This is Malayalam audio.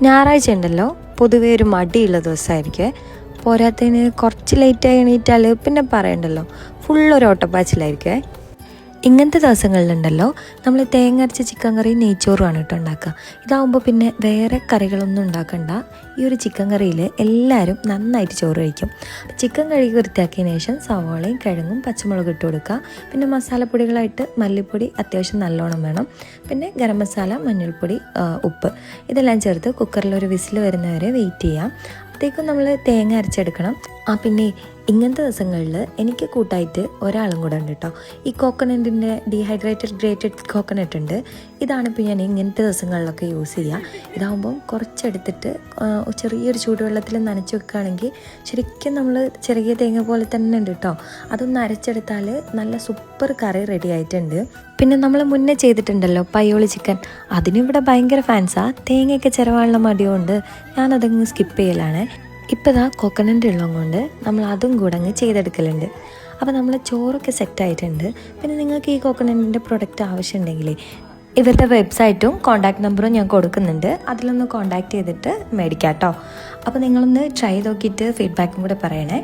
ഞായറാഴ്ച ഉണ്ടല്ലോ പൊതുവേ ഒരു മടിയുള്ള ദിവസമായിരിക്കും. പോരാത്തതിന് കുറച്ച് ലേറ്റായി എണീറ്റാൽ പിന്നെ പറയണ്ടല്ലോ, ഫുള്ളൊരു ഓട്ടപ്പാച്ചിലായിരിക്കും. ഇങ്ങനത്തെ ദിവസങ്ങളിലുണ്ടല്ലോ നമ്മൾ തേങ്ങ അരച്ച ചിക്കൻ കറി നെയ്ച്ചോറുമാണ് കേട്ടോ ഉണ്ടാക്കുക. ഇതാവുമ്പോൾ പിന്നെ വേറെ കറികളൊന്നും ഉണ്ടാക്കണ്ട. ഈ ഒരു ചിക്കൻ കറിയിൽ എല്ലാവരും നന്നായിട്ട് ചോറ് കഴിക്കും. ചിക്കൻ കഴുകി വൃത്തിയാക്കിയതിന് ശേഷം സവാളയും കിഴങ്ങും പച്ചമുളക് ഇട്ട് കൊടുക്കുക. പിന്നെ മസാലപ്പൊടികളായിട്ട് മല്ലിപ്പൊടി അത്യാവശ്യം നല്ലോണം വേണം. പിന്നെ ഗരം മസാല, മഞ്ഞൾപ്പൊടി, ഉപ്പ് ഇതെല്ലാം ചേർത്ത് കുക്കറിൽ ഒരു വിസിൽ വരുന്നവരെ വെയിറ്റ് ചെയ്യാം. അപ്പോഴത്തേക്കും നമ്മൾ തേങ്ങ അരച്ചെടുക്കണം. പിന്നെ ഇങ്ങനത്തെ ദിവസങ്ങളിൽ എനിക്ക് കൂട്ടായിട്ട് ഒരാളും കൂടെ ഉണ്ട് കേട്ടോ. ഈ കോക്കനട്ടിൻ്റെ ഡീഹൈഡ്രേറ്റഡ് ഗ്രേറ്റഡ് കോക്കനട്ട് ഉണ്ട്. ഇതാണിപ്പോൾ ഞാൻ ഇങ്ങനത്തെ ദിവസങ്ങളിലൊക്കെ യൂസ് ചെയ്യുക. ഇതാകുമ്പം കുറച്ചെടുത്തിട്ട് ചെറിയൊരു ചൂടുവെള്ളത്തിൽ നനച്ച് വെക്കുകയാണെങ്കിൽ ശരിക്കും നമ്മൾ ചെറിയ തേങ്ങ പോലെ തന്നെ ഉണ്ട് കേട്ടോ. അതൊന്ന് അരച്ചെടുത്താൽ നല്ല സൂപ്പർ കറി റെഡി ആയിട്ടുണ്ട്. പിന്നെ നമ്മൾ മുന്നേ ചെയ്തിട്ടുണ്ടല്ലോ പയ്യോളി ചിക്കൻ, അതിനിവിടെ ഭയങ്കര ഫാൻസാണ്. തേങ്ങയൊക്കെ ചിരവാനുള്ള മടിയുണ്ട് ഞാനതങ്ങ് സ്കിപ്പ് ചെയ്യലാണ്. ഇപ്പോൾ ഇതാ കോക്കനട്ട് ഉള്ളത് കൊണ്ട് നമ്മൾ അതും കൂടെ അങ്ങ് ചെയ്തെടുക്കലുണ്ട്. അപ്പോൾ നമ്മൾ ചോറൊക്കെ സെറ്റായിട്ടുണ്ട്. പിന്നെ നിങ്ങൾക്ക് ഈ കോക്കനട്ടിൻ്റെ പ്രൊഡക്റ്റ് ആവശ്യമുണ്ടെങ്കിൽ ഇവരുടെ വെബ്സൈറ്റും കോൺടാക്ട് നമ്പറും ഞാൻ കൊടുക്കുന്നുണ്ട്. അതിലൊന്ന് കോൺടാക്ട് ചെയ്തിട്ട് മേടിക്കാം കേട്ടോ. അപ്പോൾ നിങ്ങളൊന്ന് ട്രൈ നോക്കിയിട്ട് ഫീഡ്ബാക്കും കൂടെ പറയണേ.